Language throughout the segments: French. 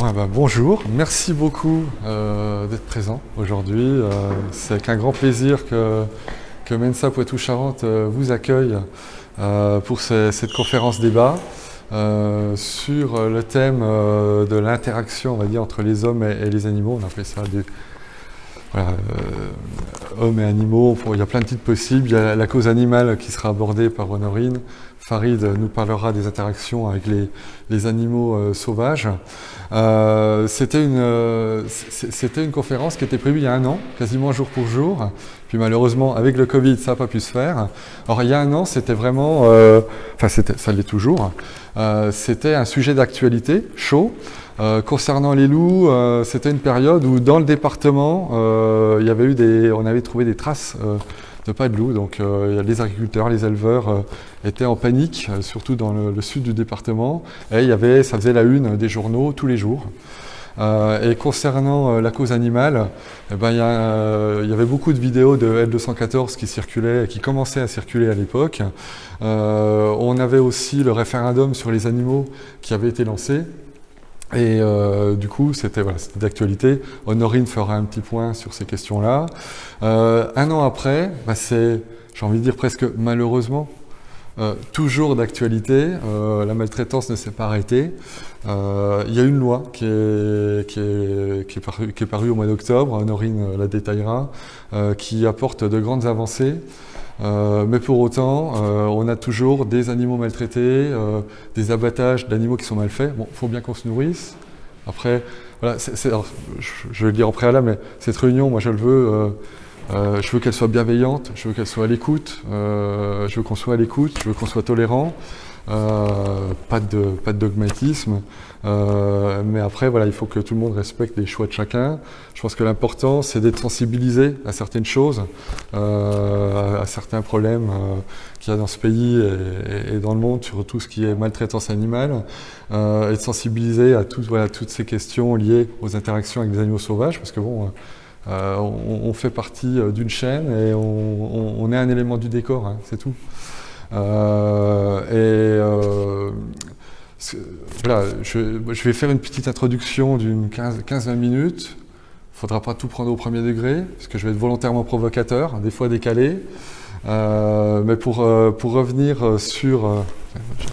Bon, bonjour, merci beaucoup d'être présent aujourd'hui. C'est avec un grand plaisir que Mensa Poitou-Charentes vous accueille pour cette conférence débat sur le thème de l'interaction, on va dire, entre les hommes et les animaux. On appelle ça hommes et animaux. Il y a plein de titres possibles. Il y a la cause animale qui sera abordée par Honorine. Farid nous parlera des interactions avec les animaux sauvages. C'était une conférence qui était prévue il y a un an, quasiment jour pour jour. Puis malheureusement, avec le Covid, ça n'a pas pu se faire. Alors il y a un an, c'était vraiment, ça l'est toujours, c'était un sujet d'actualité chaud. Concernant les loups, c'était une période où dans le département, on avait trouvé des traces de pas de loups. Donc les agriculteurs, les éleveurs étaient en panique, surtout dans le sud du département. Et ça faisait la une des journaux tous les jours. Et concernant la cause animale, il y avait beaucoup de vidéos de L214 qui circulaient, qui commençaient à circuler à l'époque. On avait aussi le référendum sur les animaux qui avait été lancé. Et du coup, c'était d'actualité. Honorine fera un petit point sur ces questions-là. Un an après, j'ai envie de dire presque malheureusement, toujours d'actualité. La maltraitance ne s'est pas arrêtée. Il y a une loi qui est parue au mois d'octobre, Honorine la détaillera, qui apporte de grandes avancées. Mais pour autant, on a toujours des animaux maltraités, des abattages d'animaux qui sont mal faits. Bon, il faut bien qu'on se nourrisse. Après, voilà, je vais le dire en préalable, mais cette réunion, moi je veux qu'elle soit bienveillante, je veux qu'elle soit à l'écoute, je veux qu'on soit à l'écoute, je veux qu'on soit tolérant. Pas de dogmatisme, mais après voilà, il faut que tout le monde respecte les choix de chacun. Je pense que l'important c'est d'être sensibilisé à certaines choses, à certains problèmes qu'il y a dans ce pays et dans le monde sur tout ce qui est maltraitance animale, être sensibilisé à toutes ces questions liées aux interactions avec les animaux sauvages, parce que on fait partie d'une chaîne et on est un élément du décor, hein, c'est tout. Je vais faire une petite introduction d'une 15-20 minutes. Il ne faudra pas tout prendre au premier degré, parce que je vais être volontairement provocateur, des fois décalé. Mais pour revenir sur...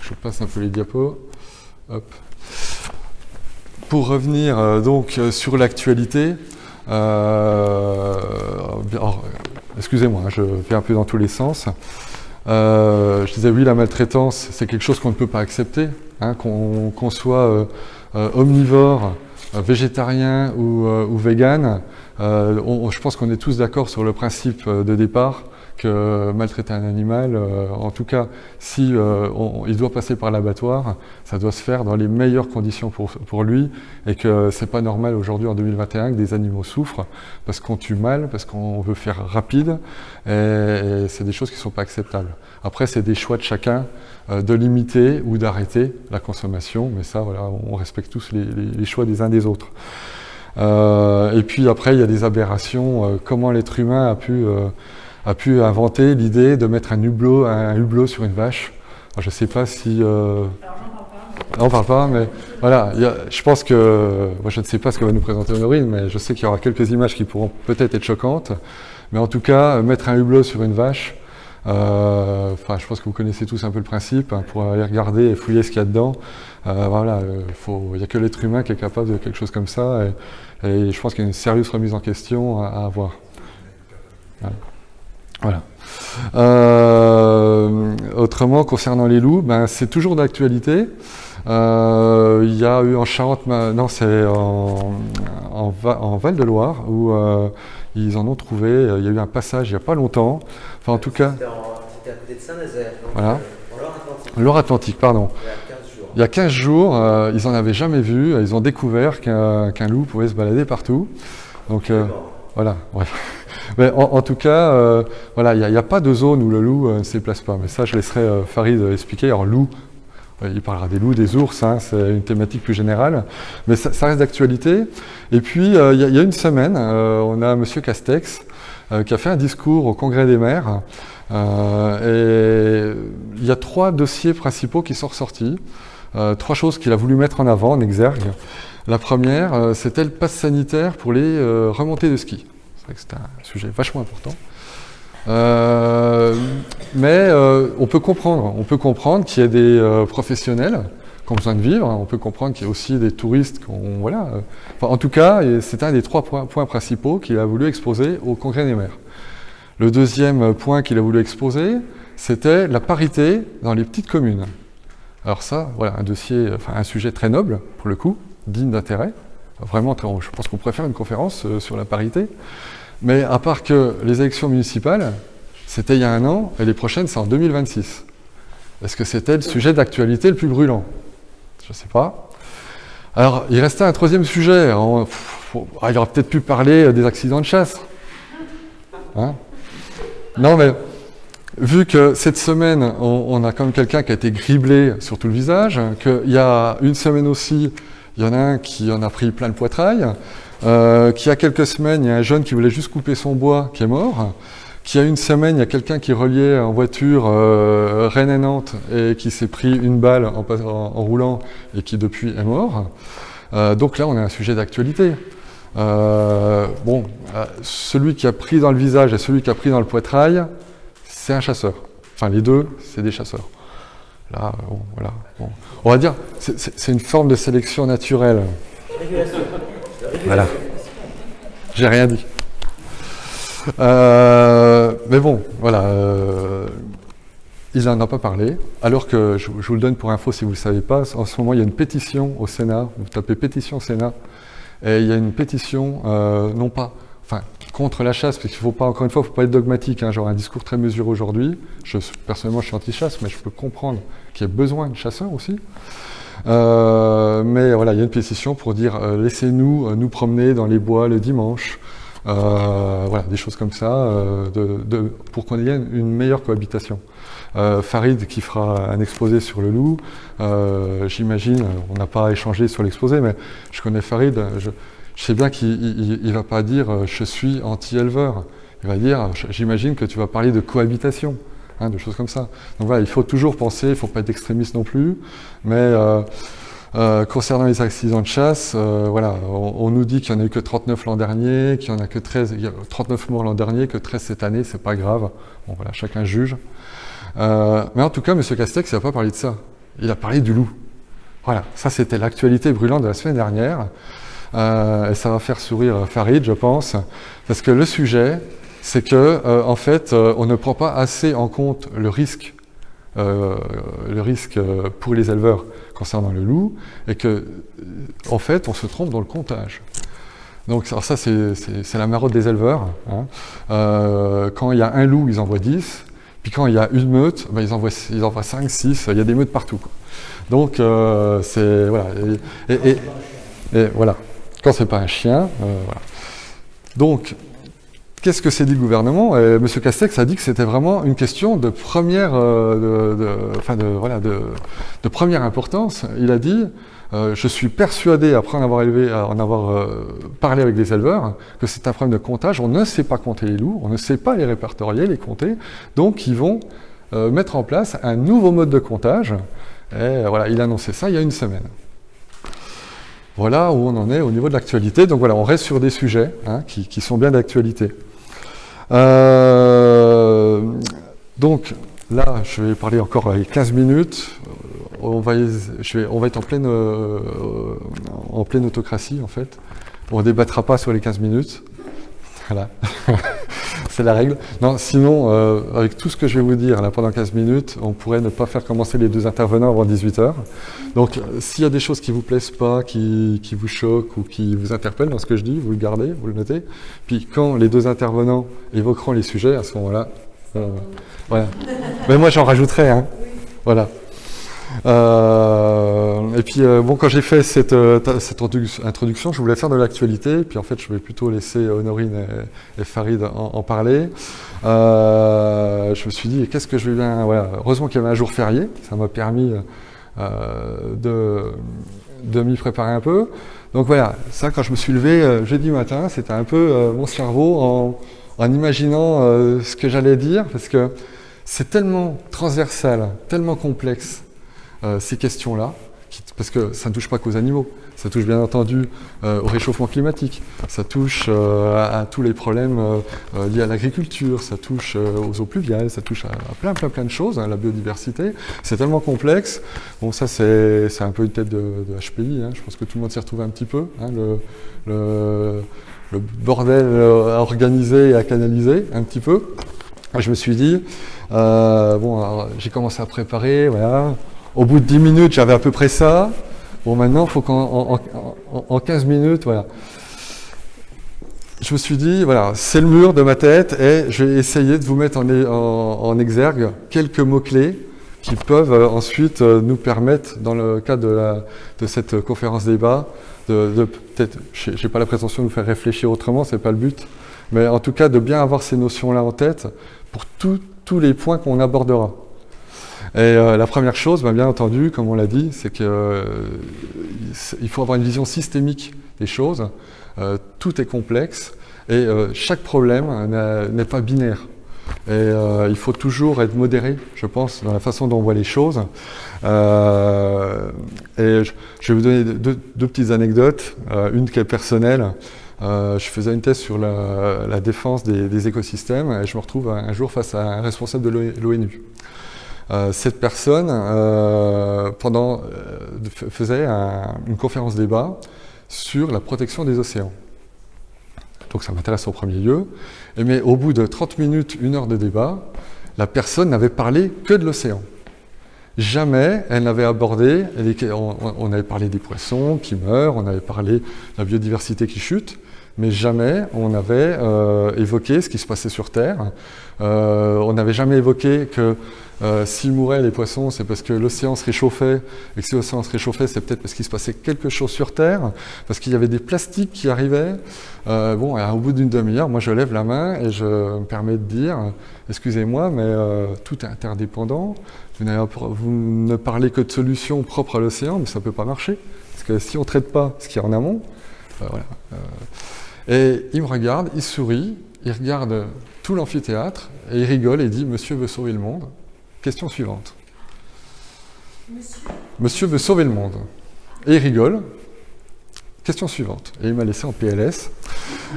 je passe un peu les diapos. Hop. Pour revenir donc sur l'actualité, excusez-moi, je fais un peu dans tous les sens. Je disais oui, la maltraitance, c'est quelque chose qu'on ne peut pas accepter, hein, qu'on soit omnivore, végétarien ou vegan. Je pense qu'on est tous d'accord sur le principe de départ que maltraiter un animal, en tout cas, si il doit passer par l'abattoir, ça doit se faire dans les meilleures conditions pour lui, et que c'est pas normal aujourd'hui en 2021 que des animaux souffrent parce qu'on tue mal, parce qu'on veut faire rapide, et c'est des choses qui sont pas acceptables. Après, c'est des choix de chacun de limiter ou d'arrêter la consommation, mais ça, voilà, on respecte tous les choix des uns des autres. Et puis après, il y a des aberrations. Comment l'être humain a pu inventer l'idée de mettre un hublot sur une vache. Alors, je ne sais pas si... Alors, on parle pas, mais voilà, je pense que... Moi, je ne sais pas ce que va nous présenter Honorine, mais je sais qu'il y aura quelques images qui pourront peut-être être choquantes. Mais en tout cas, mettre un hublot sur une vache, je pense que vous connaissez tous un peu le principe, hein, pour aller regarder et fouiller ce qu'il y a dedans. Il n'y a que l'être humain qui est capable de quelque chose comme ça, et je pense qu'il y a une sérieuse remise en question à avoir. Voilà. Autrement, concernant les loups, c'est toujours d'actualité. Il y a eu en Charente, c'est en Val-de-Loire, où ils en ont trouvé. Il y a eu un passage il n'y a pas longtemps. Enfin, en tout cas. C'était à côté de Saint-Nazaire. Voilà. En Loire-Atlantique, pardon. Il y a 15 jours. Il y a 15 jours, ils n'en avaient jamais vu. Ils ont découvert qu'un loup pouvait se balader partout. Donc, voilà. Ouais. Mais en tout cas, il n'y a pas de zone où le loup ne se déplace pas. Mais ça, je laisserai Farid expliquer. Alors, loup, il parlera des loups, des ours, hein, c'est une thématique plus générale. Mais ça reste d'actualité. Et puis, il y a une semaine, on a M. Castex qui a fait un discours au Congrès des maires. Et il y a 3 dossiers principaux qui sont ressortis. trois choses qu'il a voulu mettre en avant, en exergue. La première, c'était le pass sanitaire pour les remontées de ski. C'est vrai que c'était un sujet vachement important. Mais on peut comprendre qu'il y ait des professionnels qui ont besoin de vivre, on peut comprendre qu'il y a aussi des touristes qui ont, voilà. Enfin, en tout cas, c'est un des trois points principaux qu'il a voulu exposer au Congrès des maires. Le deuxième point qu'il a voulu exposer, c'était la parité dans les petites communes. Alors ça, voilà, un sujet très noble, pour le coup, digne d'intérêt. Vraiment, je pense qu'on pourrait faire une conférence sur la parité. Mais à part que les élections municipales, c'était il y a 1 an, et les prochaines, c'est en 2026. Est-ce que c'était le sujet d'actualité le plus brûlant? Je ne sais pas. Alors, il restait un troisième sujet. Il aurait peut-être pu parler des accidents de chasse. Hein? Non, mais vu que cette semaine, on a quand même quelqu'un qui a été criblé sur tout le visage, qu'il y a une semaine aussi, il y en a un qui en a pris plein le poitrail, qu'il y a quelques semaines, il y a un jeune qui voulait juste couper son bois qui est mort, qu'il y a une semaine, il y a quelqu'un qui reliait en voiture Rennes et Nantes et qui s'est pris une balle en roulant et qui depuis est mort. Donc là, on a un sujet d'actualité. Celui qui a pris dans le visage et celui qui a pris dans le poitrail, c'est un chasseur. Enfin, les deux, c'est des chasseurs. Là, voilà. Bon. On va dire, c'est une forme de sélection naturelle. Voilà. J'ai rien dit. Mais bon, voilà. Il n'en a pas parlé, alors que, je vous le donne pour info si vous ne le savez pas, en ce moment, il y a une pétition au Sénat, vous tapez pétition Sénat, et il y a une pétition, contre la chasse, parce qu'il ne faut pas, encore une fois, il ne faut pas être dogmatique, hein, j'aurai un discours très mesuré aujourd'hui. Personnellement, je suis anti-chasse, mais je peux comprendre qu'il y ait besoin de chasseurs aussi. Mais voilà, il y a une pétition pour dire laissez-nous nous promener dans les bois le dimanche. Voilà, des choses comme ça, pour qu'on ait une meilleure cohabitation. Farid qui fera un exposé sur le loup, j'imagine, on n'a pas échangé sur l'exposé, mais je connais Farid, je sais bien qu'il ne va pas dire je suis anti-éleveur, il va dire j'imagine que tu vas parler de cohabitation, hein, de choses comme ça. Donc voilà, il faut toujours penser, il ne faut pas être extrémiste non plus, mais concernant les accidents de chasse, voilà, on nous dit qu'il n'y en a eu que 39 l'an dernier, qu'il n'y en a que 13, il y a 39 morts l'an dernier, que 13 cette année, c'est pas grave. Bon voilà, chacun juge. Mais en tout cas, M. Castex, il n'a pas parlé de ça. Il a parlé du loup. Voilà, ça c'était l'actualité brûlante de la semaine dernière. Et ça va faire sourire Farid, je pense, parce que le sujet, c'est que, en fait, on ne prend pas assez en compte le risque pour les éleveurs concernant le loup, et que, en fait, on se trompe dans le comptage. Donc, alors ça, c'est la marotte des éleveurs. Hein. Quand il y a un loup, ils envoient 10, puis quand il y a une meute, ben, ils envoient 5, 6, il y a des meutes partout, quoi. Donc, c'est... Voilà. Et voilà. Quand c'est pas un chien, voilà. Donc, qu'est-ce que s'est dit le gouvernement? M. Castex a dit que c'était vraiment une question de première, de première importance. Il a dit je suis persuadé, après en avoir parlé avec les éleveurs, que c'est un problème de comptage. On ne sait pas compter les loups, on ne sait pas les répertorier, les compter. Donc, ils vont mettre en place un nouveau mode de comptage. Et voilà, il a annoncé ça il y a une semaine. Voilà où on en est au niveau de l'actualité. Donc voilà, on reste sur des sujets qui sont bien d'actualité. Donc là, je vais parler encore 15 minutes. On va être en pleine autocratie en fait. On ne débattra pas sur les 15 minutes. Voilà. C'est la règle. Non, sinon, avec tout ce que je vais vous dire là pendant 15 minutes, on pourrait ne pas faire commencer les deux intervenants avant 18h. Donc, s'il y a des choses qui ne vous plaisent pas, qui vous choquent ou qui vous interpellent dans ce que je dis, vous le gardez, vous le notez. Puis, quand les deux intervenants évoqueront les sujets, à ce moment-là, voilà. Mais moi, j'en rajouterai, hein. Voilà. Et puis, quand j'ai fait cette introduction, je voulais faire de l'actualité, puis en fait, je vais plutôt laisser Honorine et Farid en parler. Je me suis dit, qu'est-ce que je vais bien... Voilà. Heureusement qu'il y avait un jour férié, ça m'a permis de m'y préparer un peu. Donc voilà, ça, quand je me suis levé jeudi matin, c'était un peu mon cerveau en imaginant ce que j'allais dire, parce que c'est tellement transversal, tellement complexe, ces questions-là, parce que ça ne touche pas qu'aux animaux, ça touche bien entendu au réchauffement climatique, ça touche à tous les problèmes liés à l'agriculture, ça touche aux eaux pluviales, ça touche à plein de choses, hein, la biodiversité. C'est tellement complexe. Bon, ça c'est un peu une tête de HPI, hein. Je pense que tout le monde s'y retrouve un petit peu, hein, le bordel à organiser et à canaliser un petit peu. Je me suis dit, j'ai commencé à préparer, voilà. Au bout de 10 minutes, j'avais à peu près ça. Bon, maintenant, il faut qu'en 15 minutes, voilà. Je me suis dit, voilà, c'est le mur de ma tête et je vais essayer de vous mettre en exergue quelques mots-clés qui peuvent ensuite nous permettre, dans le cadre de cette conférence débat, de peut-être, je n'ai pas la prétention de vous faire réfléchir autrement, ce n'est pas le but, mais en tout cas de bien avoir ces notions-là en tête pour tous les points qu'on abordera. Et la première chose, bien entendu, comme on l'a dit, c'est qu'il faut avoir une vision systémique des choses. Tout est complexe et chaque problème n'est pas binaire. Et il faut toujours être modéré, je pense, dans la façon dont on voit les choses. Et je vais vous donner deux petites anecdotes, une qui est personnelle. Je faisais une thèse sur la défense des écosystèmes et je me retrouve un jour face à un responsable de l'ONU. Cette personne faisait une conférence débat sur la protection des océans. Donc ça m'intéresse en premier lieu. Mais au bout de 30 minutes, 1 heure de débat, la personne n'avait parlé que de l'océan. Jamais elle n'avait abordé, on avait parlé des poissons qui meurent, on avait parlé de la biodiversité qui chute, mais jamais on n'avait évoqué ce qui se passait sur Terre. On n'avait jamais évoqué que s'ils mouraient les poissons, c'est parce que l'océan se réchauffait, et que si l'océan se réchauffait, c'est peut-être parce qu'il se passait quelque chose sur Terre, parce qu'il y avait des plastiques qui arrivaient. Au bout d'une demi-heure, moi je lève la main et je me permets de dire, excusez-moi, mais tout est interdépendant. Vous ne parlez que de solutions propres à l'océan, mais ça ne peut pas marcher. Parce que si on ne traite pas ce qu'il y a en amont, voilà. Et il me regarde, il sourit, il regarde tout l'amphithéâtre, et il rigole et dit « Monsieur veut sauver le monde ». Question suivante. Monsieur veut sauver le monde. Et il rigole. Question suivante. Et il m'a laissé en PLS.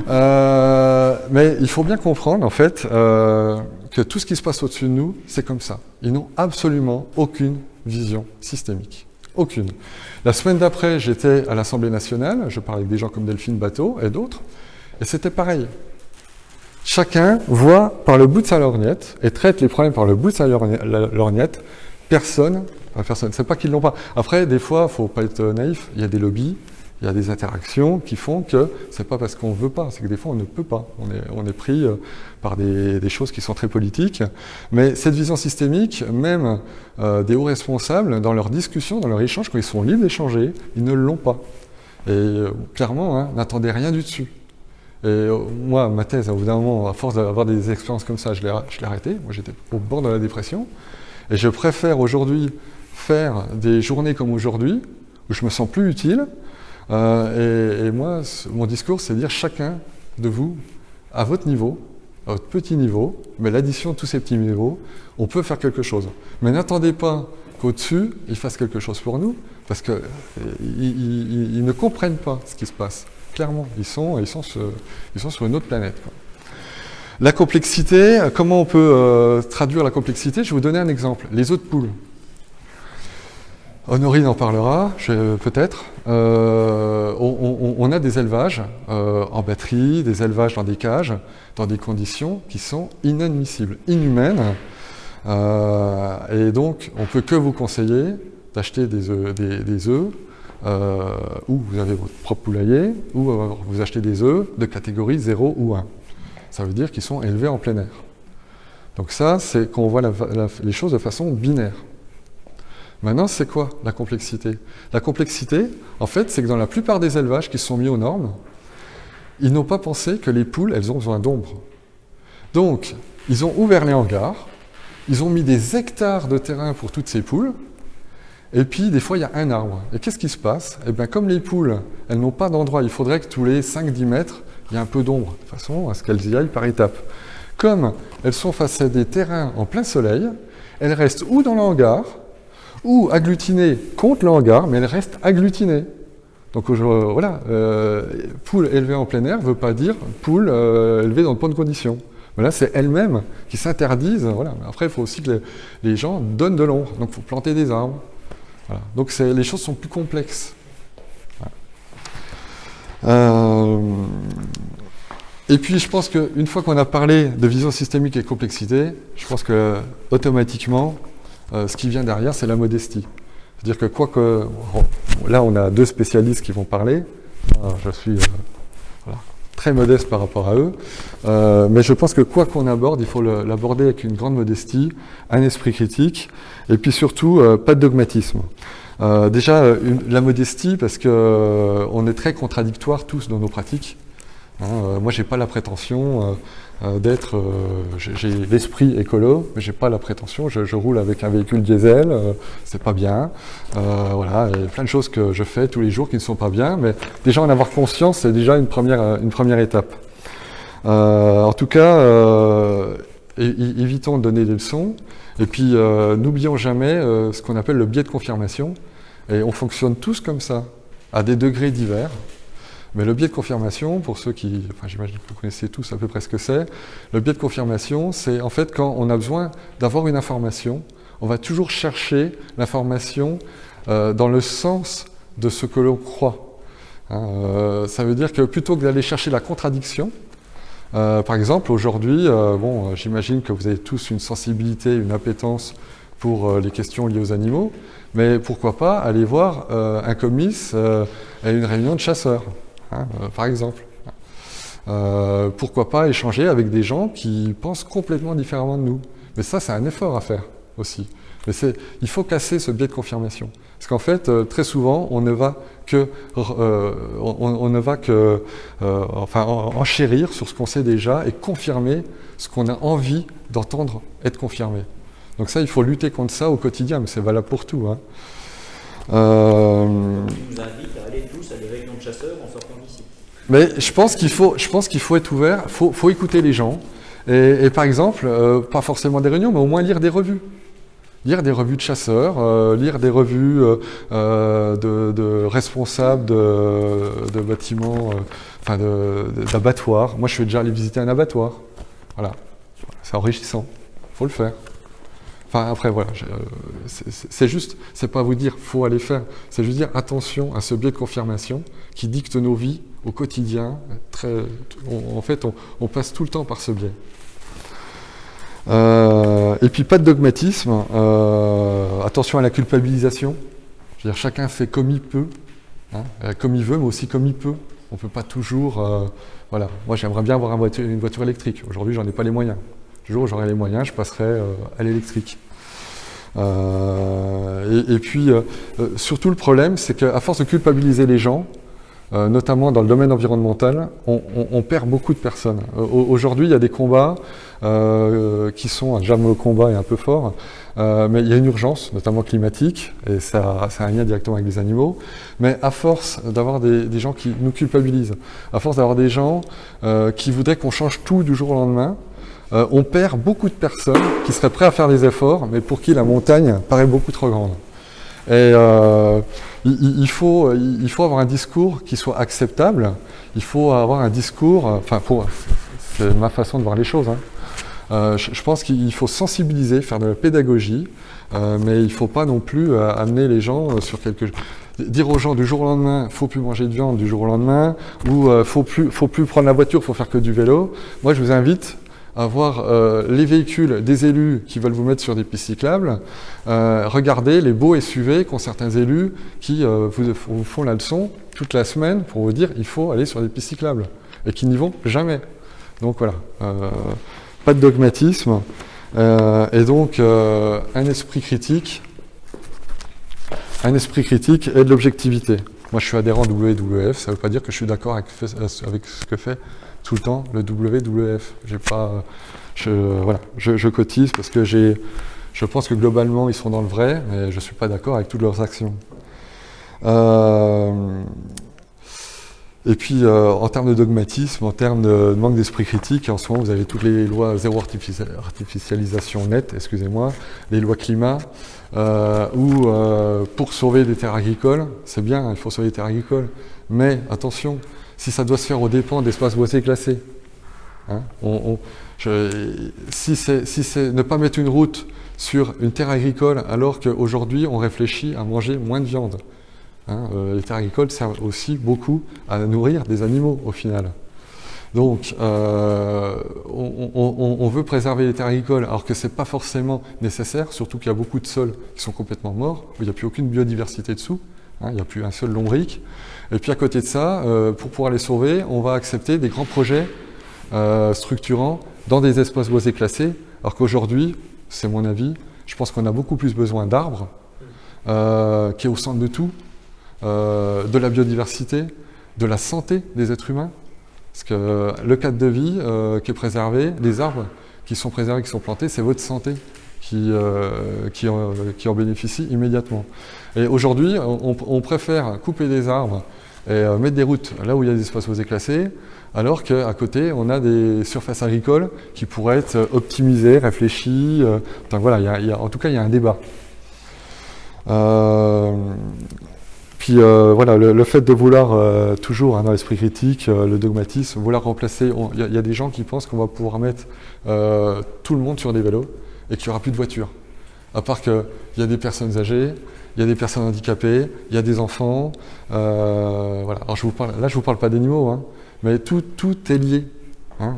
Mais il faut bien comprendre, en fait, que tout ce qui se passe au-dessus de nous, c'est comme ça. Ils n'ont absolument aucune vision systémique. Aucune. La semaine d'après, j'étais à l'Assemblée nationale, je parlais avec des gens comme Delphine Bateau et d'autres, et c'était pareil. Chacun voit par le bout de sa lorgnette et traite les problèmes par le bout de sa lorgnette. Personne, c'est pas qu'ils l'ont pas. Après, des fois, il ne faut pas être naïf, il y a des lobbies, il y a des interactions qui font que c'est pas parce qu'on ne veut pas, c'est que des fois on ne peut pas. On est pris par des choses qui sont très politiques. Mais cette vision systémique, même des hauts responsables, dans leurs discussions, dans leurs échanges, quand ils sont libres d'échanger, ils ne l'ont pas. Et clairement, hein, n'attendez rien du dessus. Et moi, ma thèse, au bout d'un moment, à force d'avoir des expériences comme ça, je l'ai arrêtée. Moi, j'étais au bord de la dépression. Et je préfère aujourd'hui faire des journées comme aujourd'hui, où je me sens plus utile. Et moi, mon discours, c'est de dire chacun de vous, à votre niveau, à votre petit niveau, mais l'addition de tous ces petits niveaux, on peut faire quelque chose. Mais n'attendez pas qu'au-dessus, ils fassent quelque chose pour nous, parce qu'ils ne comprennent pas ce qui se passe. Clairement, ils sont sur une autre planète, quoi. La complexité, comment on peut traduire la complexité? Je vais vous donner un exemple. Les œufs de poule. Honorine en parlera, peut-être. On a des élevages en batterie, des élevages dans des cages, dans des conditions qui sont inadmissibles, inhumaines. Et donc, on ne peut que vous conseiller d'acheter des œufs où vous avez votre propre poulailler, ou vous achetez des œufs de catégorie 0 ou 1. Ça veut dire qu'ils sont élevés en plein air. Donc ça, c'est qu'on voit les choses de façon binaire. Maintenant, c'est quoi la complexité? La complexité, en fait, c'est que dans la plupart des élevages qui sont mis aux normes, ils n'ont pas pensé que les poules, elles ont besoin d'ombre. Donc, ils ont ouvert les hangars, ils ont mis des hectares de terrain pour toutes ces poules, et puis, des fois, il y a un arbre. Et qu'est-ce qui se passe? Eh bien, comme les poules, elles n'ont pas d'endroit, il faudrait que tous les 5-10 mètres, il y ait un peu d'ombre, de façon à ce qu'elles y aillent par étapes. Comme elles sont face à des terrains en plein soleil, elles restent ou dans le hangar, ou agglutinée contre le hangar, mais elle reste agglutinée. Donc voilà, poule élevée en plein air ne veut pas dire poule élevée dans de bonnes conditions. Mais là, c'est elles-mêmes qui s'interdisent. Voilà. Après, il faut aussi que les gens donnent de l'ombre. Donc, il faut planter des arbres. Voilà. Donc, les choses sont plus complexes. Voilà. Et puis, je pense qu'une fois qu'on a parlé de vision systémique et complexité, je pense que automatiquement, ce qui vient derrière, c'est la modestie. C'est-à-dire que là, on a 2 spécialistes qui vont parler. Je suis voilà, très modeste par rapport à eux. Mais je pense que quoi qu'on aborde, il faut l'aborder avec une grande modestie, un esprit critique, et puis surtout, pas de dogmatisme. Déjà, la modestie, parce qu'on est très contradictoires tous dans nos pratiques. Moi, j'ai pas la prétention d'être... j'ai l'esprit écolo, mais j'ai pas la prétention. Je roule avec un véhicule diesel, c'est pas bien. Voilà, il y a plein de choses que je fais tous les jours qui ne sont pas bien, mais déjà en avoir conscience, c'est déjà une première étape. En tout cas, évitons de donner des leçons, et puis n'oublions jamais ce qu'on appelle le biais de confirmation. Et on fonctionne tous comme ça, à des degrés divers. Mais le biais de confirmation, pour ceux qui, enfin j'imagine que vous connaissez tous à peu près ce que c'est, le biais de confirmation, c'est en fait quand on a besoin d'avoir une information, on va toujours chercher l'information dans le sens de ce que l'on croit. Ça veut dire que plutôt que d'aller chercher la contradiction, par exemple aujourd'hui, j'imagine que vous avez tous une sensibilité, une appétence pour les questions liées aux animaux, mais pourquoi pas aller voir un comice à une réunion de chasseurs. Par exemple. Pourquoi pas échanger avec des gens qui pensent complètement différemment de nous. Mais ça, c'est un effort à faire aussi. Mais il faut casser ce biais de confirmation. Parce qu'en fait, très souvent, on ne va que enchérir sur ce qu'on sait déjà et confirmer ce qu'on a envie d'entendre être confirmé. Donc ça, il faut lutter contre ça au quotidien, mais c'est valable pour tout. Il nous invite à aller tous à des réunions de chasseurs en sortant d'ici. Mais je pense qu'il faut être ouvert, faut écouter les gens. Et par exemple, pas forcément des réunions, mais au moins lire des revues. Lire des revues de chasseurs, lire des revues de responsables de bâtiments, d'abattoirs. Moi, je suis déjà allé visiter un abattoir. Voilà, c'est enrichissant, faut le faire. Enfin, après, voilà, c'est juste, c'est pas vous dire faut aller faire, c'est juste dire attention à ce biais de confirmation qui dicte nos vies au quotidien. En fait, on passe tout le temps par ce biais. Et puis, pas de dogmatisme, attention à la culpabilisation. Je veux dire, chacun fait comme il peut, comme il veut, mais aussi comme il peut. On peut pas toujours... voilà, moi j'aimerais bien avoir une voiture électrique. Aujourd'hui, j'en ai pas les moyens. Le jour où j'aurai les moyens, je passerai à l'électrique. Et puis, surtout le problème, c'est qu'à force de culpabiliser les gens, notamment dans le domaine environnemental, on perd beaucoup de personnes. Aujourd'hui, il y a des combats qui sont, déjà le combat est un peu fort, mais il y a une urgence, notamment climatique, et ça a un lien directement avec les animaux, mais à force d'avoir des gens qui nous culpabilisent, à force d'avoir des gens qui voudraient qu'on change tout du jour au lendemain, on perd beaucoup de personnes qui seraient prêts à faire des efforts, mais pour qui la montagne paraît beaucoup trop grande. Et il faut avoir un discours qui soit acceptable, il faut avoir un discours, c'est ma façon de voir les choses, je pense qu'il faut sensibiliser, faire de la pédagogie, mais il ne faut pas non plus amener les gens sur quelque chose. Dire aux gens du jour au lendemain, faut plus manger de viande du jour au lendemain, ou faut plus prendre la voiture, faut faire que du vélo. Moi, je vous invite à voir les véhicules des élus qui veulent vous mettre sur des pistes cyclables. Regardez les beaux SUV qu'ont certains élus qui vous font la leçon toute la semaine pour vous dire il faut aller sur des pistes cyclables et qui n'y vont jamais. Donc voilà, pas de dogmatisme et donc un esprit critique et de l'objectivité. Moi je suis adhérent WWF, ça ne veut pas dire que je suis d'accord avec ce que fait tout le temps le WWF. Je cotise parce que je pense que globalement ils sont dans le vrai, mais je ne suis pas d'accord avec toutes leurs actions. Et puis, en termes de dogmatisme, en termes de manque d'esprit critique, en ce moment, vous avez toutes les lois zéro artificialisation nette, excusez-moi, les lois climat, où pour sauver des terres agricoles, c'est bien, il faut sauver des terres agricoles, mais attention, si ça doit se faire aux dépens d'espaces boisés classés, hein, si c'est ne pas mettre une route sur une terre agricole alors qu'aujourd'hui on réfléchit à manger moins de viande. Hein, les terres agricoles servent aussi beaucoup à nourrir des animaux au final. Donc on veut préserver les terres agricoles alors que ce n'est pas forcément nécessaire, surtout qu'il y a beaucoup de sols qui sont complètement morts, où il n'y a plus aucune biodiversité dessous, hein, il n'y a plus un seul lombric. Et puis à côté de ça, pour pouvoir les sauver, on va accepter des grands projets structurants dans des espaces boisés classés, alors qu'aujourd'hui, c'est mon avis, je pense qu'on a beaucoup plus besoin d'arbres, qui est au centre de tout, de la biodiversité, de la santé des êtres humains, parce que le cadre de vie qui est préservé, les arbres qui sont préservés, qui sont plantés, c'est votre santé qui en bénéficie immédiatement. Et aujourd'hui, on préfère couper des arbres et mettre des routes là où il y a des espaces boisés classés, alors qu'à côté, on a des surfaces agricoles qui pourraient être optimisées, réfléchies. Donc voilà, en tout cas, il y a un débat. Puis voilà, le fait de vouloir toujours, hein, dans l'esprit critique, le dogmatisme, vouloir remplacer, il y a des gens qui pensent qu'on va pouvoir mettre tout le monde sur des vélos et qu'il n'y aura plus de voitures. À part qu'il y a des personnes âgées, il y a des personnes handicapées, il y a des enfants. Voilà. Alors je vous parle pas d'animaux, hein, mais tout est lié. Hein.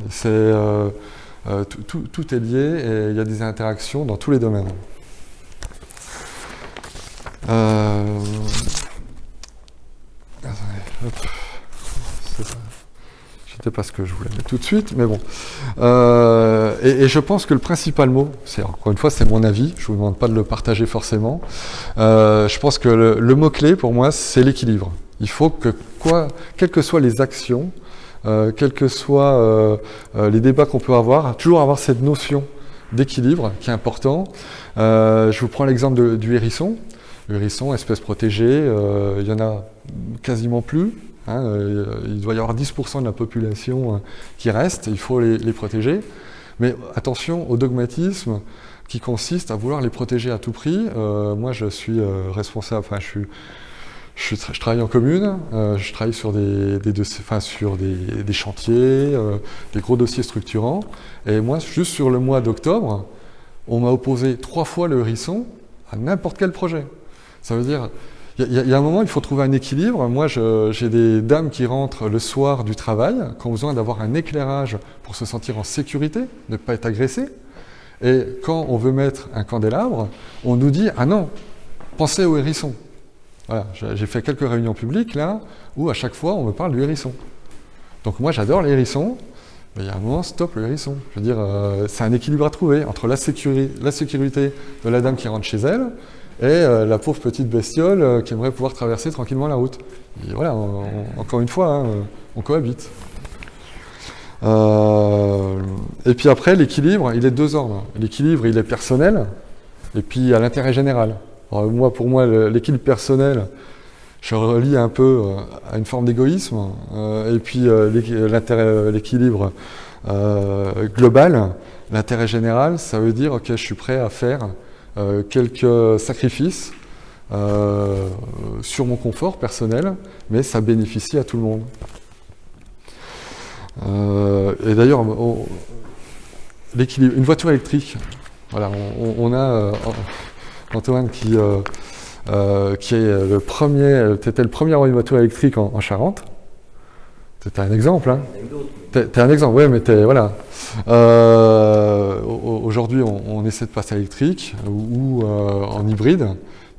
Tout est lié et il y a des interactions dans tous les domaines. C'était pas ce que je voulais mettre tout de suite, mais bon. Et je pense que le principal mot, encore une fois, c'est mon avis, je vous demande pas de le partager forcément. Je pense que le mot-clé pour moi, c'est l'équilibre. Il faut que, quelles que soient les actions, quels que soient les débats qu'on peut avoir, toujours avoir cette notion d'équilibre qui est important. Je vous prends l'exemple du hérisson. Le hérisson, espèce protégée, il y en a quasiment plus. Hein, il doit y avoir 10% de la population qui reste, il faut les protéger. Mais attention au dogmatisme qui consiste à vouloir les protéger à tout prix. Moi, je suis responsable, enfin, je travaille en commune, je travaille sur des chantiers, des gros dossiers structurants. Et moi, juste sur le mois d'octobre, on m'a opposé 3 fois le hérisson à n'importe quel projet. Ça veut dire, il y a un moment, il faut trouver un équilibre. Moi, j'ai des dames qui rentrent le soir du travail, qui ont besoin d'avoir un éclairage pour se sentir en sécurité, ne pas être agressées. Et quand on veut mettre un candélabre, on nous dit « Ah non, pensez au hérisson ». Voilà, j'ai fait quelques réunions publiques là, où à chaque fois, on me parle du hérisson. Donc moi, j'adore les hérissons, mais il y a un moment, stop le hérisson. Je veux dire, c'est un équilibre à trouver entre la sécurité de la dame qui rentre chez elle, et la pauvre petite bestiole qui aimerait pouvoir traverser tranquillement la route. Et voilà, encore une fois, hein, on cohabite. Et puis après, l'équilibre, il est de 2 ordres. L'équilibre, il est personnel, et puis à l'intérêt général. Alors, pour moi, l'équilibre personnel, je relie un peu à une forme d'égoïsme, et puis l'équilibre global, l'intérêt général, ça veut dire, ok, je suis prêt à faire quelques sacrifices sur mon confort personnel, mais ça bénéficie à tout le monde. Et d'ailleurs, l'équilibre, une voiture électrique, voilà, on a Antoine qui est le premier, t'étais le premier à avoir une voiture électrique en Charente. T'es un exemple, hein. T'es un exemple, ouais, mais voilà. Aujourd'hui, on essaie de passer à l'électrique ou en hybride,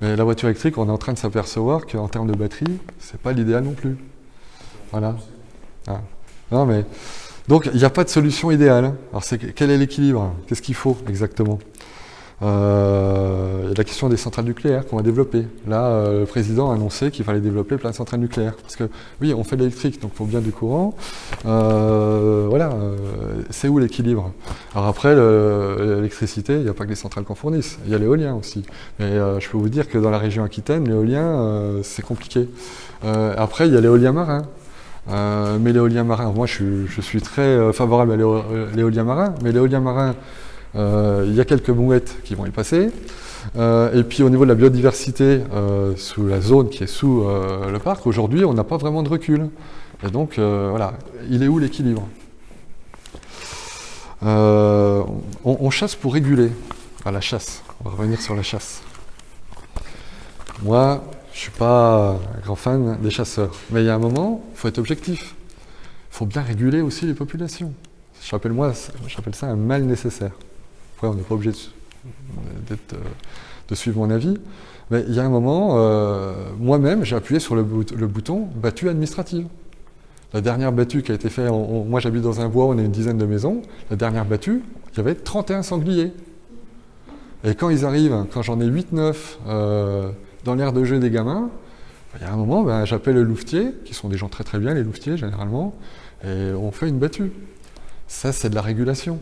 mais la voiture électrique, on est en train de s'apercevoir qu'en termes de batterie, c'est pas l'idéal non plus. Voilà. Ah. Non, mais donc il n'y a pas de solution idéale. Alors quel est l'équilibre? Qu'est-ce qu'il faut exactement? Il y a la question des centrales nucléaires qu'on va développer. Là, le président a annoncé qu'il fallait développer plein de centrales nucléaires. Parce que, oui, on fait de l'électrique, donc il faut bien du courant. Voilà, c'est où l'équilibre? Alors après, l'électricité, il n'y a pas que les centrales qu'on fournisse. Il y a l'éolien aussi. Mais je peux vous dire que dans la région Aquitaine, l'éolien, c'est compliqué. Après, il y a l'éolien marin. Mais l'éolien marin, moi je suis très favorable à l'éolien marin, mais l'éolien marin, il y a quelques mouettes qui vont y passer. Et puis au niveau de la biodiversité, sous la zone qui est sous le parc, aujourd'hui on n'a pas vraiment de recul. Et donc voilà, il est où l'équilibre? On chasse pour réguler. Ah, la chasse, on va revenir sur la chasse. Moi, je ne suis pas un grand fan des chasseurs, mais il y a un moment, il faut être objectif. Il faut bien réguler aussi les populations. J'appelle ça un mal nécessaire. Après, on n'est pas obligé de suivre mon avis, mais il y a un moment, moi-même, j'ai appuyé sur le bouton « battue administrative ». La dernière battue qui a été faite, moi j'habite dans un bois, on a une dizaine de maisons, la dernière battue, il y avait 31 sangliers. Et quand ils arrivent, quand j'en ai 8-9 dans l'aire de jeu des gamins, il y a un moment, j'appelle le louvetier, qui sont des gens très très bien, les louvetiers généralement, et on fait une battue. Ça, c'est de la régulation.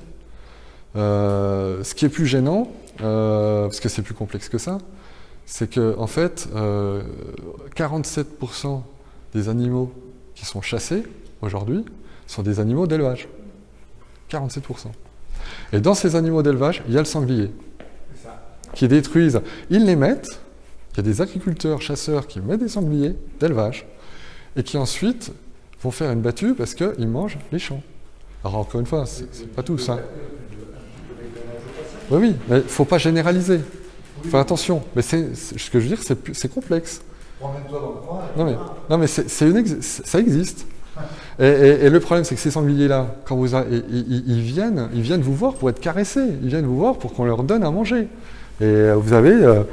Ce qui est plus gênant, parce que c'est plus complexe que ça, c'est que en fait, 47% des animaux qui sont chassés aujourd'hui sont des animaux d'élevage. 47%. Et dans ces animaux d'élevage, il y a le sanglier qui détruisent. Ils les mettent. Il y a des agriculteurs, chasseurs qui mettent des sangliers d'élevage et qui ensuite vont faire une battue parce qu'ils mangent les champs. Alors encore une fois, c'est pas tous. Hein. Oui, mais il ne faut pas généraliser. Faire attention. Mais ce que je veux dire, c'est complexe. Non mais ça existe. Et le problème, c'est que ces sangliers-là, quand ils viennent vous voir pour être caressés. Ils viennent vous voir pour qu'on leur donne à manger. Et vous avez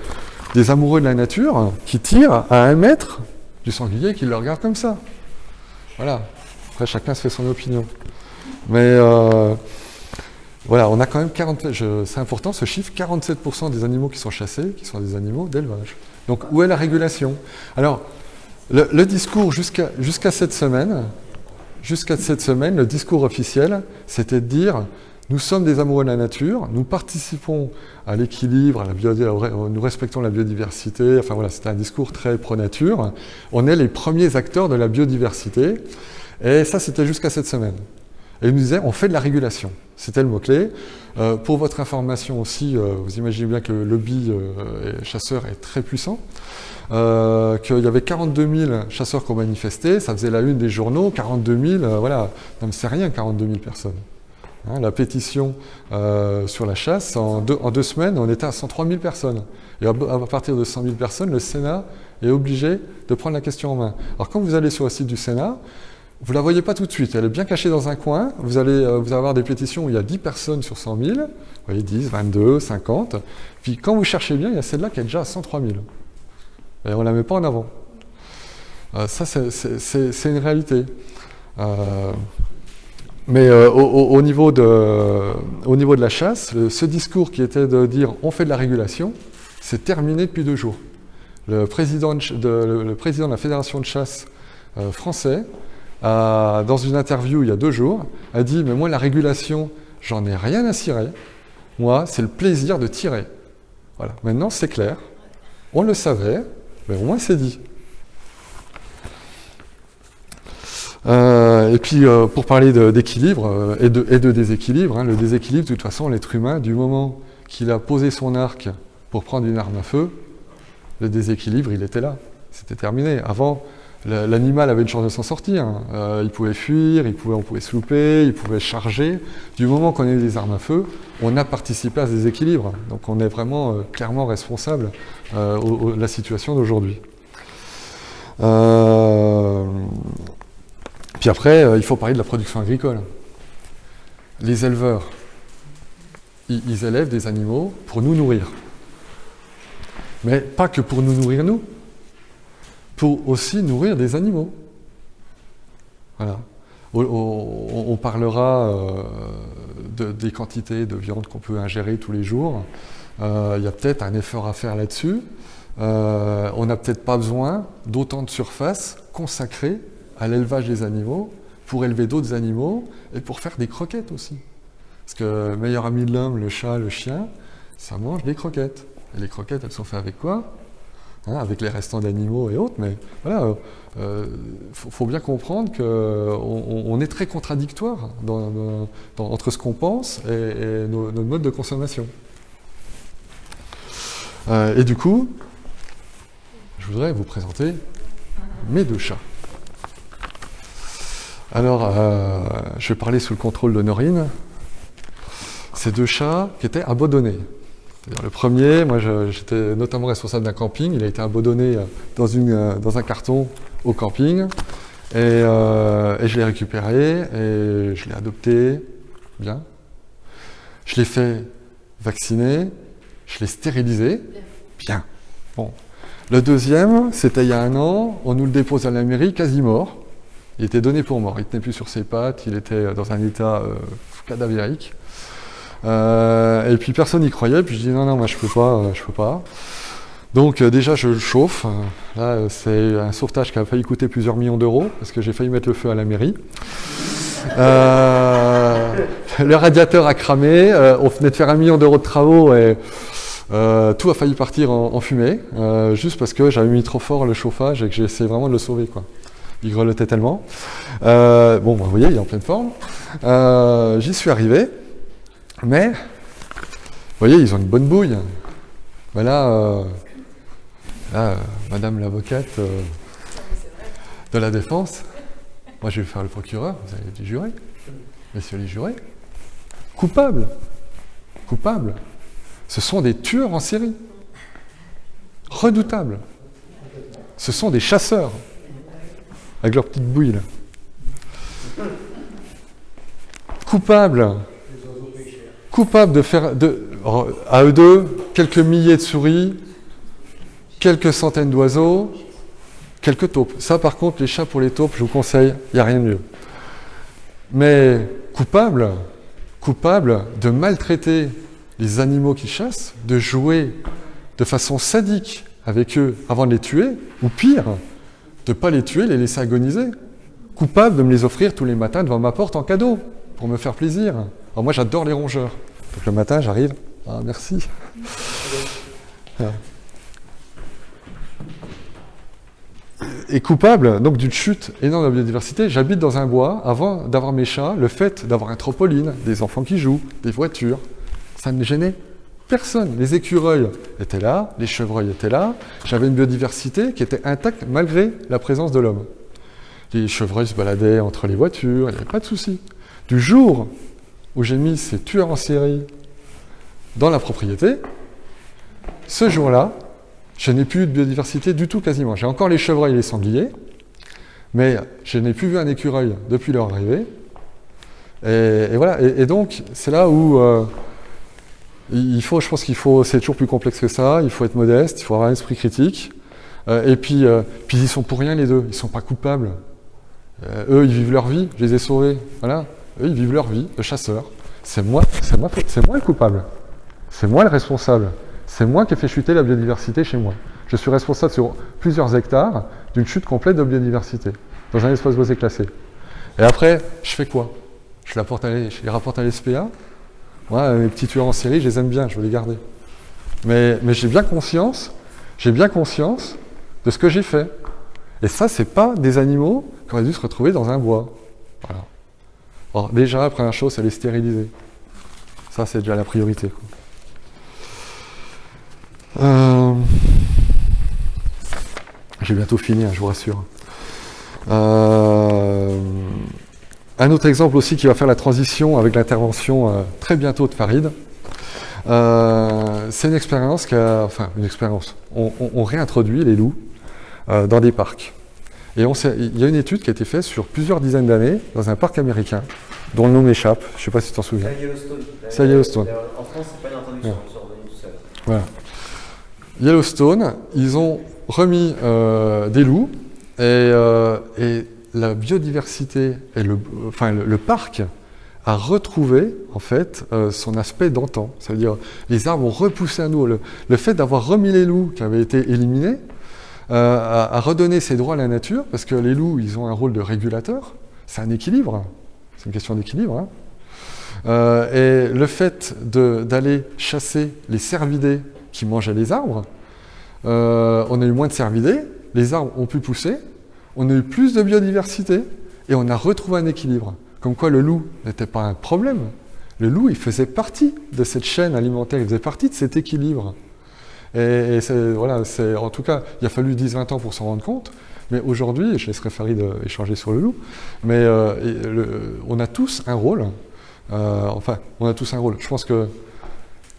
des amoureux de la nature qui tirent à 1 mètre du sanglier qui le regarde comme ça. Voilà. Après, chacun se fait son opinion. Mais voilà, on a quand même c'est important ce chiffre, 47% des animaux qui sont chassés, qui sont des animaux d'élevage. Donc, où est la régulation? Alors, le discours jusqu'à cette semaine, le discours officiel, c'était de dire nous sommes des amoureux de la nature, nous participons à l'équilibre, nous respectons la biodiversité, enfin voilà, c'était un discours très pro-nature. On est les premiers acteurs de la biodiversité, et ça c'était jusqu'à cette semaine. Et ils nous disaient, on fait de la régulation, c'était le mot-clé. Pour votre information aussi, vous imaginez bien que le lobby chasseur est très puissant, qu'il y avait 42 000 chasseurs qui ont manifesté, ça faisait la une des journaux, 42 000, voilà, non mais c'est rien 42 000 personnes. Hein, la pétition sur la chasse, en 2 semaines, on était à 103 000 personnes. Et à partir de 100 000 personnes, le Sénat est obligé de prendre la question en main. Alors quand vous allez sur le site du Sénat, vous ne la voyez pas tout de suite, elle est bien cachée dans un coin, vous allez avoir des pétitions où il y a 10 personnes sur 100 000, vous voyez 10, 22, 50, puis quand vous cherchez bien, il y a celle-là qui est déjà à 103 000. Et on ne la met pas en avant. Ça, c'est une réalité. Mais au niveau de la chasse, ce discours qui était de dire on fait de la régulation, c'est terminé depuis 2 jours. Le président de la Fédération de chasse français, dans une interview il y a 2 jours, a dit mais moi la régulation, j'en ai rien à cirer. Moi, c'est le plaisir de tirer. Voilà. Maintenant, c'est clair. On le savait, mais au moins c'est dit. Et puis, pour parler d'équilibre et de déséquilibre, hein, le déséquilibre, de toute façon, l'être humain, du moment qu'il a posé son arc pour prendre une arme à feu, le déséquilibre, il était là. C'était terminé. Avant, l'animal avait une chance de s'en sortir. Hein. Il pouvait fuir, on pouvait se louper, il pouvait charger. Du moment qu'on a eu des armes à feu, on a participé à ce déséquilibre. Donc on est vraiment clairement responsable de la situation d'aujourd'hui. Puis après, il faut parler de la production agricole. Les éleveurs, ils élèvent des animaux pour nous nourrir. Mais pas que pour nous nourrir nous, pour aussi nourrir des animaux. Voilà. On parlera des quantités de viande qu'on peut ingérer tous les jours. Il y a peut-être un effort à faire là-dessus. On n'a peut-être pas besoin d'autant de surface consacrée à l'élevage des animaux, pour élever d'autres animaux et pour faire des croquettes aussi. Parce que le meilleur ami de l'homme, le chat, le chien, ça mange des croquettes. Et les croquettes, elles sont faites avec quoi? hein, avec les restants d'animaux et autres, mais voilà, faut bien comprendre qu'on est très contradictoire entre ce qu'on pense et notre mode de consommation. Et du coup, je voudrais vous présenter mes 2 chats. Alors, je vais parler sous le contrôle de Norine. Ces 2 chats qui étaient abandonnés. C'est-à-dire, le premier, moi j'étais notamment responsable d'un camping, il a été abandonné dans un carton au camping, et je l'ai récupéré, et je l'ai adopté, bien. Je l'ai fait vacciner, je l'ai stérilisé, bien. Bon. Le deuxième, c'était il y a 1 an, on nous le dépose à la mairie, quasi mort. Il était donné pour mort, il ne tenait plus sur ses pattes, il était dans un état cadavérique. Et puis personne n'y croyait, puis je dis non, moi je peux pas. Donc déjà je le chauffe. Là c'est un sauvetage qui a failli coûter plusieurs millions d'euros, parce que j'ai failli mettre le feu à la mairie. Le radiateur a cramé, on venait de faire 1 million d'euros de travaux et tout a failli partir en fumée, juste parce que j'avais mis trop fort le chauffage et que j'ai essayé vraiment de le sauver, quoi. Il grelottait tellement. Bon, vous voyez, il est en pleine forme. J'y suis arrivé. Mais, vous voyez, ils ont une bonne bouille. Ben là, madame l'avocate de la défense, moi je vais faire le procureur, vous allez les jurés, messieurs les jurés, coupables, ce sont des tueurs en série, redoutables, ce sont des chasseurs, avec leur petite bouille là. Coupables de faire, à eux deux, quelques milliers de souris, quelques centaines d'oiseaux, quelques taupes. Ça, par contre, les chats pour les taupes, je vous conseille, il n'y a rien de mieux. Mais coupables de maltraiter les animaux qu'ils chassent, de jouer de façon sadique avec eux avant de les tuer, ou pire, de ne pas les tuer, les laisser agoniser. Coupables de me les offrir tous les matins devant ma porte en cadeau, pour me faire plaisir. Alors moi j'adore les rongeurs. Donc le matin j'arrive, ah merci. Et coupable donc d'une chute énorme de la biodiversité, j'habite dans un bois, avant d'avoir mes chats, le fait d'avoir un trampoline, des enfants qui jouent, des voitures, ça ne gênait personne. Les écureuils étaient là, les chevreuils étaient là, j'avais une biodiversité qui était intacte malgré la présence de l'homme. Les chevreuils se baladaient entre les voitures, il n'y avait pas de souci. Du jour où j'ai mis ces tueurs en série dans la propriété, ce jour-là, je n'ai plus eu de biodiversité du tout quasiment. J'ai encore les chevreuils et les sangliers, mais je n'ai plus vu un écureuil depuis leur arrivée. Et voilà. Et donc, c'est là où je pense qu'il faut, c'est toujours plus complexe que ça, il faut être modeste, il faut avoir un esprit critique. Et puis ils sont pour rien les deux, ils ne sont pas coupables. Eux, ils vivent leur vie, je les ai sauvés. Voilà. Eux, ils vivent leur vie de chasseurs. C'est moi le coupable. C'est moi le responsable. C'est moi qui ai fait chuter la biodiversité chez moi. Je suis responsable sur plusieurs hectares d'une chute complète de biodiversité dans un espace boisé classé. Et après, je fais quoi? Je les rapporte à l'SPA. Moi, mes petits tueurs en série, je les aime bien, je veux les garder. Mais j'ai bien conscience de ce que j'ai fait. Et ça, c'est pas des animaux qui auraient dû se retrouver dans un bois. Voilà. Alors, déjà, la première chose, c'est les stériliser. Ça, c'est déjà la priorité, quoi. J'ai bientôt fini, hein, je vous rassure. Un autre exemple aussi qui va faire la transition avec l'intervention très bientôt de Farid. C'est une expérience on réintroduit les loups dans des parcs. Et il y a une étude qui a été faite sur plusieurs dizaines d'années dans un parc américain, dont le nom m'échappe, je ne sais pas si tu t'en souviens. C'est Yellowstone. En France, c'est pas une introduction, ils sont revenus tout seuls. Voilà. Yellowstone, ils ont remis des loups et la biodiversité et le parc a retrouvé en fait son aspect d'antan. Ça veut dire les arbres ont repoussé à nous. Le fait d'avoir remis les loups qui avaient été éliminés a redonné ses droits à la nature, parce que les loups, ils ont un rôle de régulateur. C'est un équilibre. C'est une question d'équilibre. Hein. Et le fait d'aller chasser les cervidés qui mangeaient les arbres on a eu moins de cervidés, les arbres ont pu pousser, on a eu plus de biodiversité et on a retrouvé un équilibre. Comme quoi le loup n'était pas un problème. Le loup, il faisait partie de cette chaîne alimentaire, il faisait partie de cet équilibre. Et voilà, en tout cas, il a fallu 10-20 ans pour s'en rendre compte. Mais aujourd'hui, je laisserai Farid échanger sur le loup, mais on a tous un rôle. On a tous un rôle. Je pense que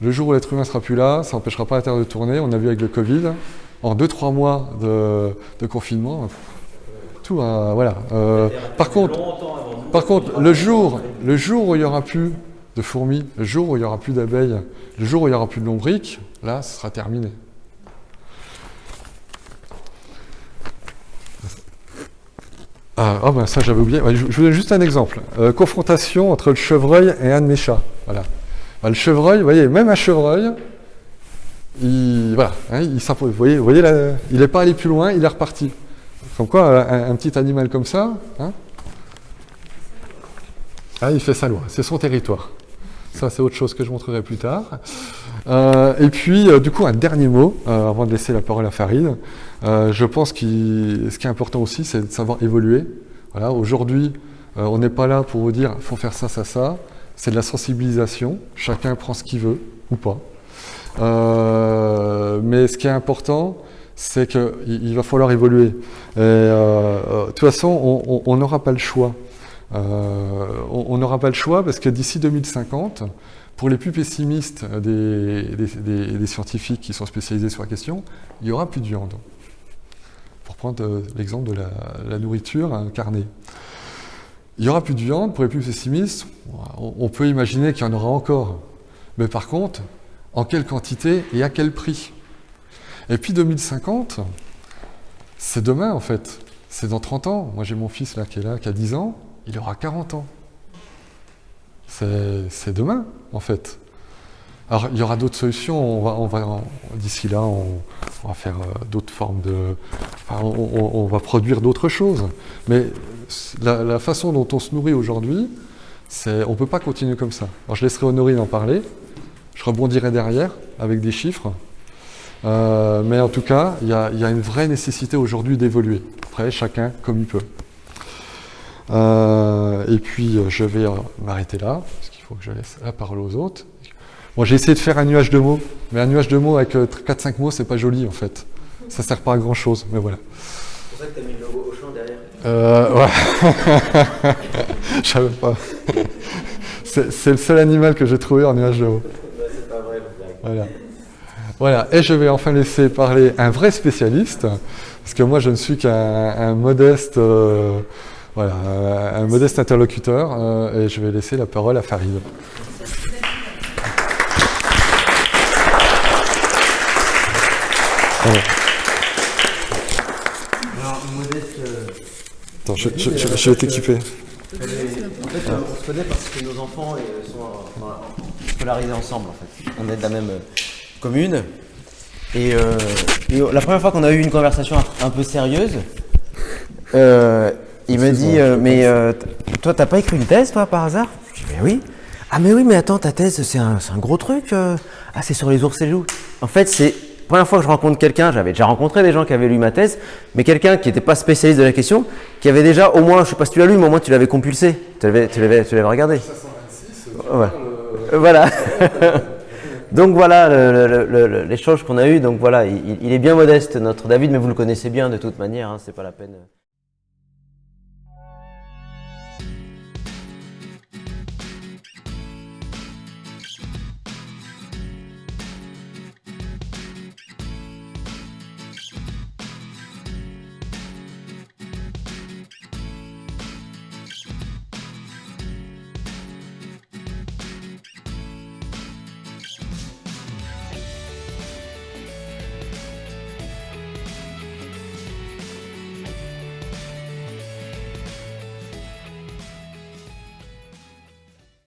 le jour où l'être humain ne sera plus là, ça n'empêchera pas la Terre de tourner. On a vu avec le Covid, en 2-3 mois de confinement, tout voilà. Par contre, le jour où il n'y aura plus de fourmis, le jour où il n'y aura plus d'abeilles, le jour où il n'y aura plus de lombriques, là, ce sera terminé. Ben ça j'avais oublié. Je vous donne juste un exemple. Confrontation entre le chevreuil et un de mes chats. Voilà. Le chevreuil, vous voyez, même un chevreuil, voilà, hein, vous voyez là, il n'est pas allé plus loin, il est reparti. Comme quoi, un petit animal comme ça, hein, il fait sa loi, c'est son territoire. Ça, c'est autre chose que je montrerai plus tard. Et puis, du coup, un dernier mot, avant de laisser la parole à Farid. Je pense que ce qui est important aussi, c'est de savoir évoluer. Voilà, aujourd'hui, on n'est pas là pour vous dire il faut faire ça, ça, ça. C'est de la sensibilisation. Chacun prend ce qu'il veut ou pas. Mais ce qui est important, c'est qu'il va falloir évoluer. Et, de toute façon, on n'aura pas le choix. On n'aura pas le choix parce que d'ici 2050, pour les plus pessimistes des scientifiques qui sont spécialisés sur la question, il n'y aura plus de viande. Pour prendre l'exemple de la nourriture incarnée. Il n'y aura plus de viande, pour les plus pessimistes, on peut imaginer qu'il y en aura encore. Mais par contre, en quelle quantité et à quel prix? Et puis 2050, c'est demain en fait. C'est dans 30 ans. Moi j'ai mon fils là qui est là, qui a 10 ans. Il aura 40 ans. C'est demain, en fait. Alors, il y aura d'autres solutions. D'ici là, on va faire d'autres formes de... Enfin, on va produire d'autres choses. Mais la façon dont on se nourrit aujourd'hui, on ne peut pas continuer comme ça. Alors, je laisserai Honorine en parler. Je rebondirai derrière avec des chiffres. Mais en tout cas, il y a une vraie nécessité aujourd'hui d'évoluer. Après, chacun comme il peut. Et puis je vais m'arrêter là, parce qu'il faut que je laisse la parole aux autres. Bon, j'ai essayé de faire un nuage de mots, mais un nuage de mots avec 4-5 mots, c'est pas joli en fait. Ça sert pas à grand chose, mais voilà. C'est pour ça que tu as mis le logo Auchan derrière. Ouais. Je savais pas. C'est le seul animal que j'ai trouvé en nuage de mots. C'est pas vrai, le blague. Voilà. Et je vais enfin laisser parler un vrai spécialiste, parce que moi je ne suis qu'un modeste... Voilà, un modeste interlocuteur, et je vais laisser la parole à Farid. Alors, modeste... Attends, je vais t'équiper. En fait, on se connaît parce que nos enfants sont scolarisés ensemble, en fait. On est de la même commune. Et la première fois qu'on a eu une conversation un peu sérieuse, il me dit, toi, t'as pas écrit une thèse, toi, par hasard? Je dis, mais oui. Ah, mais oui, mais attends, ta thèse, c'est un gros truc. Ah, c'est sur les ours et les loups. En fait, c'est la première fois que je rencontre quelqu'un, j'avais déjà rencontré des gens qui avaient lu ma thèse, mais quelqu'un qui n'était pas spécialiste de la question, qui avait déjà, au moins, je sais pas si tu l'as lu, mais au moins tu l'avais compulsé. Tu l'avais regardé. 526, voilà. Donc voilà l'échange qu'on a eu. Donc voilà, il est bien modeste, notre David, mais vous le connaissez bien de toute manière, hein, c'est pas la peine.